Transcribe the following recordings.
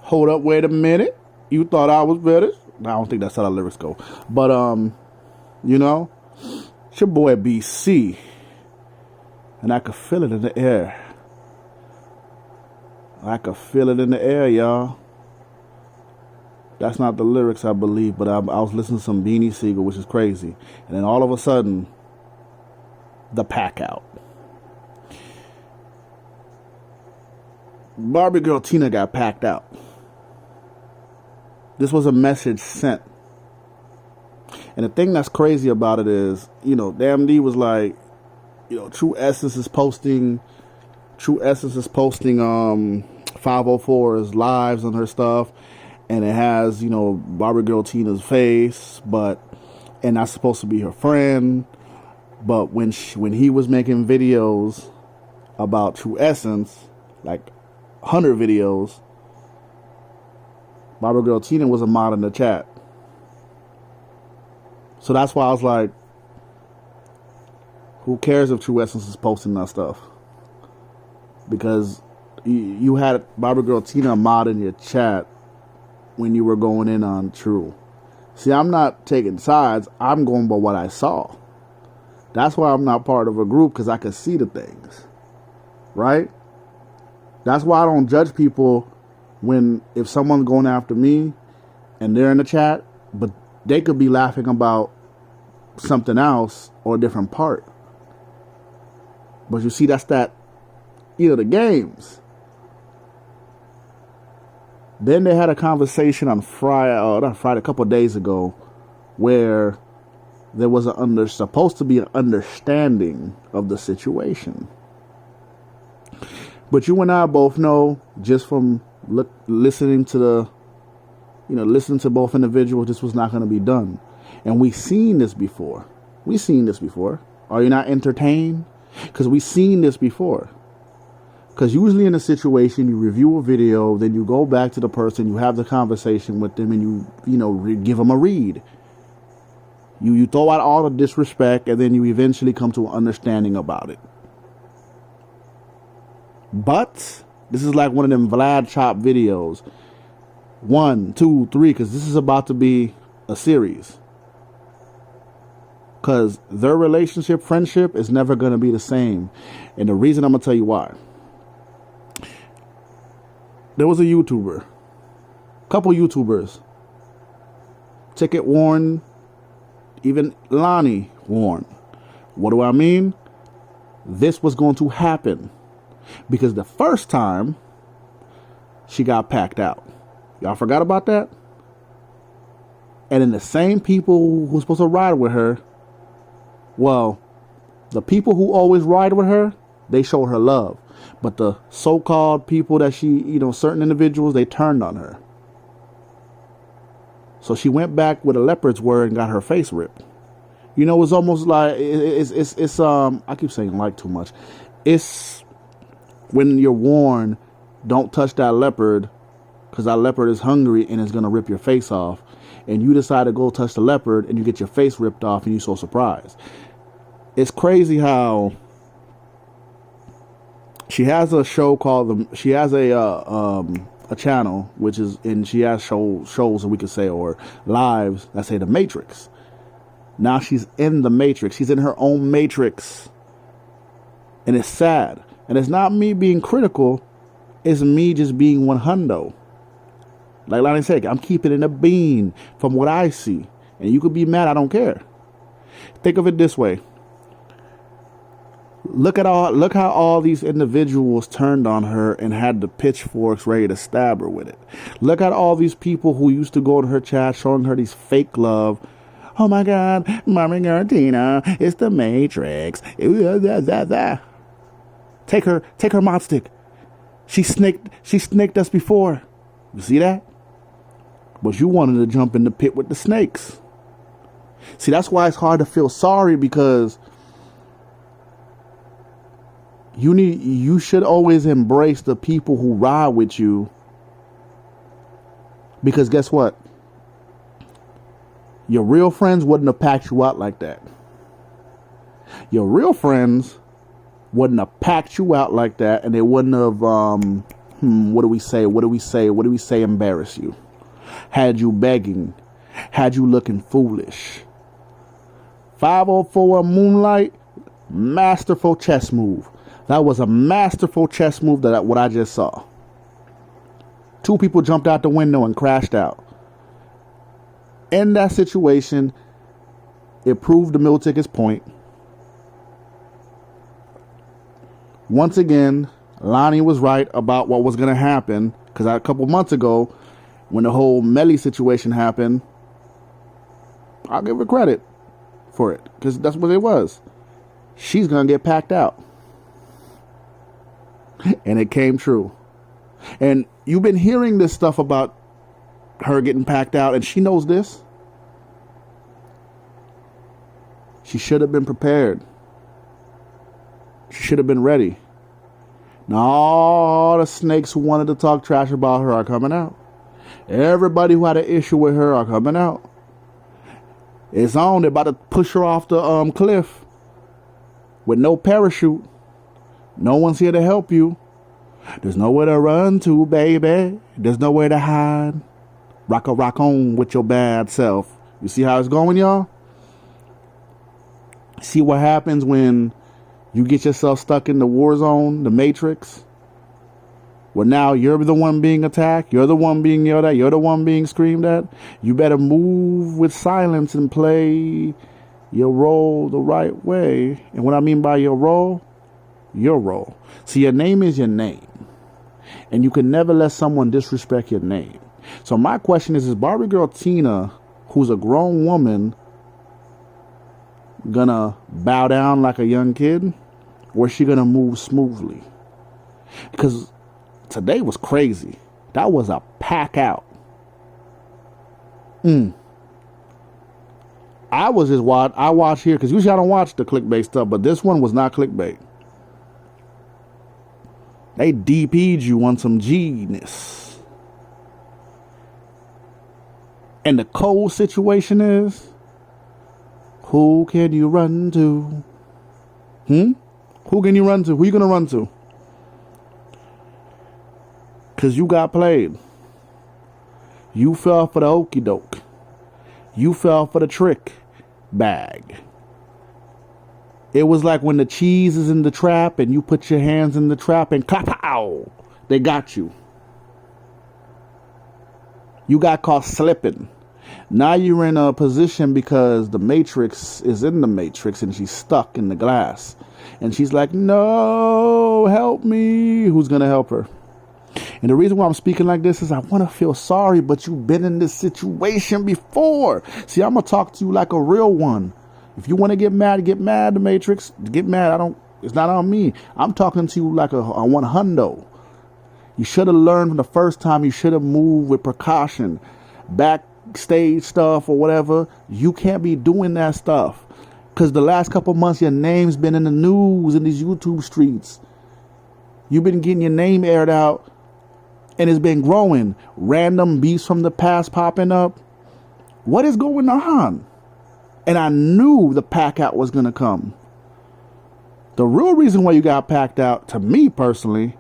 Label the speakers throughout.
Speaker 1: Hold up, wait a minute. You thought I was better? I don't think that's how the lyrics go. But, you know, it's your boy BC. And I could feel it in the air. I could feel it in the air, y'all. That's not the lyrics, I believe, but I was listening to some Beanie Siegel, which is crazy. And then all of a sudden, the pack out. Barbie girl Tina got packed out. This was a message sent. And the thing that's crazy about it is, you know, Damn D was like, you know, True Essence is posting 504's lives on her stuff. And it has, you know, Barbie girl Tina's face, and that's supposed to be her friend. But when he was making videos about True Essence, like 100 videos, Barbie girl Tina was a mod in the chat. So that's why I was like, who cares if True Essence is posting that stuff? Because you had Barbie girl Tina mod in your chat when you were going in on True. See, I'm not taking sides. I'm going by what I saw. That's why I'm not part of a group, because I can see the things. Right? That's why I don't judge people if someone's going after me and they're in the chat, but they could be laughing about something else or a different part. But you see, that's the games. Then they had a conversation on Friday, a couple of days ago, where there was supposed to be an understanding of the situation. But you and I both know, just from listening to both individuals, this was not going to be done. And we've seen this before. Are you not entertained? Because we've seen this before. Because usually in a situation, you review a video, then you go back to the person, you have the conversation with them, and you give them a read. You throw out all the disrespect, and then you eventually come to an understanding about it. But this is like one of them Vlad Chop videos. 1, 2, 3, because this is about to be a series. Because their relationship, friendship, is never going to be the same. And the reason, I'm going to tell you why. There was a YouTuber, couple YouTubers, Ticket Warren, even Lonnie Warren. What do I mean? This was going to happen because the first time she got packed out. Y'all forgot about that? And then the same people who were supposed to ride with her, well, the people who always ride with her, they show her love. But the so-called people that certain individuals, they turned on her. So she went back with a leopard's word and got her face ripped. It's almost like, it's I keep saying like too much. It's when you're warned, don't touch that leopard, because that leopard is hungry and it's going to rip your face off. And you decide to go touch the leopard and you get your face ripped off and you're so surprised. It's crazy how she has a show she has a channel, which is, and she has shows that we could say, or lives that say The Matrix. Now she's in The Matrix. She's in her own Matrix. And it's sad. And it's not me being critical. It's me just being 100. Like Lonnie said, I'm keeping it in a bean from what I see. And you could be mad. I don't care. Think of it this way. Look how all these individuals turned on her and had the pitchforks ready to stab her with it. Look at all these people who used to go to her chat showing her these fake love. Oh my God, Mommy Girl Tina, it's The Matrix. Take her mod stick. She snaked us before. You see that? But you wanted to jump in the pit with the snakes. See, that's why it's hard to feel sorry, because you should always embrace the people who ride with you, because guess what? Your real friends wouldn't have packed you out like that. Your real friends wouldn't have packed you out like that, and they wouldn't have What do we say? What do we say? What do we say embarrass you? Had you begging? Had you looking foolish? 504 Moonlight, masterful chess move. That was a masterful chess move. What I just saw. 2 people jumped out the window and crashed out. In that situation, it proved the meal ticket's point. Once again, Lonnie was right about what was going to happen. Because a couple months ago, when the whole Melly situation happened, I'll give her credit for it. Because that's what it was. She's going to get packed out. And it came true. And you've been hearing this stuff about her getting packed out. And she knows this. She should have been prepared. She should have been ready. Now all the snakes who wanted to talk trash about her are coming out. Everybody who had an issue with her are coming out. It's on. They're about to push her off the cliff with no parachute. No one's here to help you. There's nowhere to run to, baby. There's nowhere to hide. Rock on with your bad self. You see how it's going, y'all? See what happens when you get yourself stuck in the war zone, the Matrix? Well, now you're the one being attacked. You're the one being yelled at. You're the one being screamed at. You better move with silence and play your role the right way. And what I mean by your role, your role. See, your name is your name. And you can never let someone disrespect your name. So my question is Barbie Girl Tina, who's a grown woman, gonna bow down like a young kid? Or is she gonna move smoothly? Because today was crazy. That was a pack out. I watch here, because usually I don't watch the clickbait stuff, but this one was not clickbait. They DP'd you on some G-ness. And the cold situation is, who can you run to? Who can you run to? Who you gonna run to? Because you got played. You fell for the okie doke. You fell for the trick bag. It was like when the cheese is in the trap and you put your hands in the trap and clap-ow, they got you. You got caught slipping. Now you're in a position because the Matrix is in the Matrix and she's stuck in the glass. And she's like, no, help me. Who's going to help her? And the reason why I'm speaking like this is I want to feel sorry, but you've been in this situation before. See, I'm going to talk to you like a real one. If you want to get mad, the Matrix. Get mad. It's not on me. I'm talking to you like a 100. You should have learned from the first time. You should have moved with precaution. Backstage stuff or whatever. You can't be doing that stuff. Because the last couple months, your name's been in the news in these YouTube streets. You've been getting your name aired out. And it's been growing. Random beefs from the past popping up. What is going on? And I knew the pack out was going to come. The real reason why you got packed out, to me personally,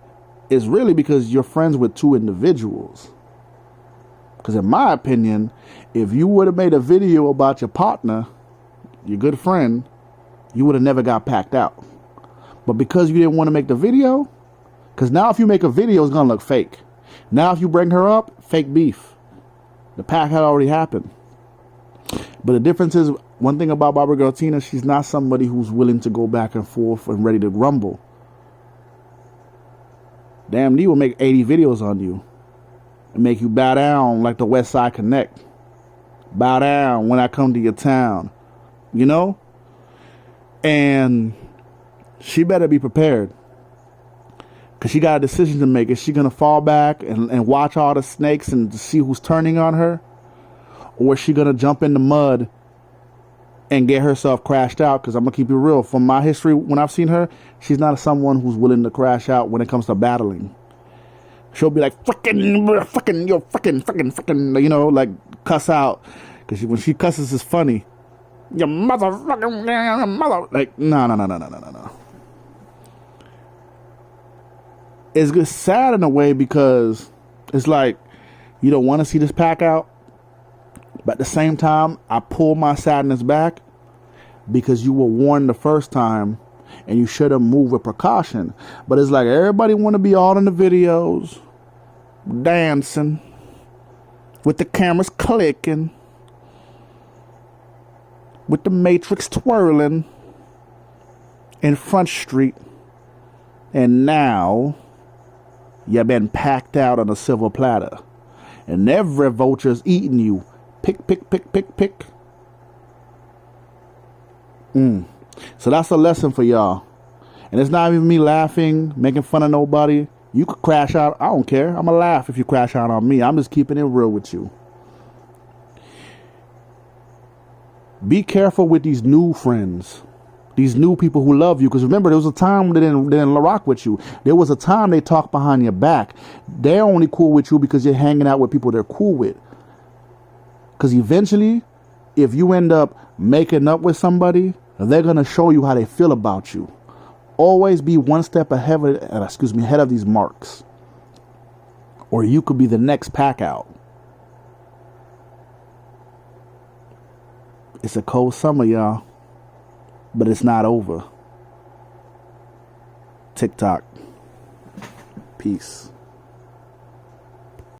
Speaker 1: is really because you're friends with 2 individuals. Because in my opinion, if you would have made a video about your partner, your good friend, you would have never got packed out. But because you didn't want to make the video, because now if you make a video, it's going to look fake. Now if you bring her up, fake beef. The pack had already happened. But the difference is, one thing about Barbie Girl Tina, she's not somebody who's willing to go back and forth and ready to grumble. Damn, D will make 80 videos on you and make you bow down like the West Side Connect. Bow down when I come to your town. You know? And she better be prepared. Because she got a decision to make. Is she going to fall back and watch all the snakes and to see who's turning on her? Or is she going to jump in the mud and get herself crashed out? Because I'm going to keep it real. From my history, when I've seen her, she's not someone who's willing to crash out when it comes to battling. She'll be like, fucking, you know, like cuss out. Because when she cusses, it's funny. Your motherfucking mother. Like, no. it's sad in a way because it's like you don't want to see this pack out, but at the same time, I pull my sadness back because you were warned the first time and you should have moved with precaution. But it's like everybody want to be all in the videos, dancing, with the cameras clicking, with the matrix twirling in Front Street. And now you've been packed out on a silver platter. And every vulture's eating you. Pick, pick, pick, pick, pick. So that's a lesson for y'all. And it's not even me laughing, making fun of nobody. You could crash out. I don't care. I'm going to laugh if you crash out on me. I'm just keeping it real with you. Be careful with these new friends. These new people who love you. Because remember, there was a time they didn't rock with you. There was a time they talked behind your back. They're only cool with you because you're hanging out with people they're cool with. Because eventually, if you end up making up with somebody, they're going to show you how they feel about you. Always be one step ahead of these marks. Or you could be the next pack out. It's a cold summer, y'all. But it's not over. TikTok. Peace.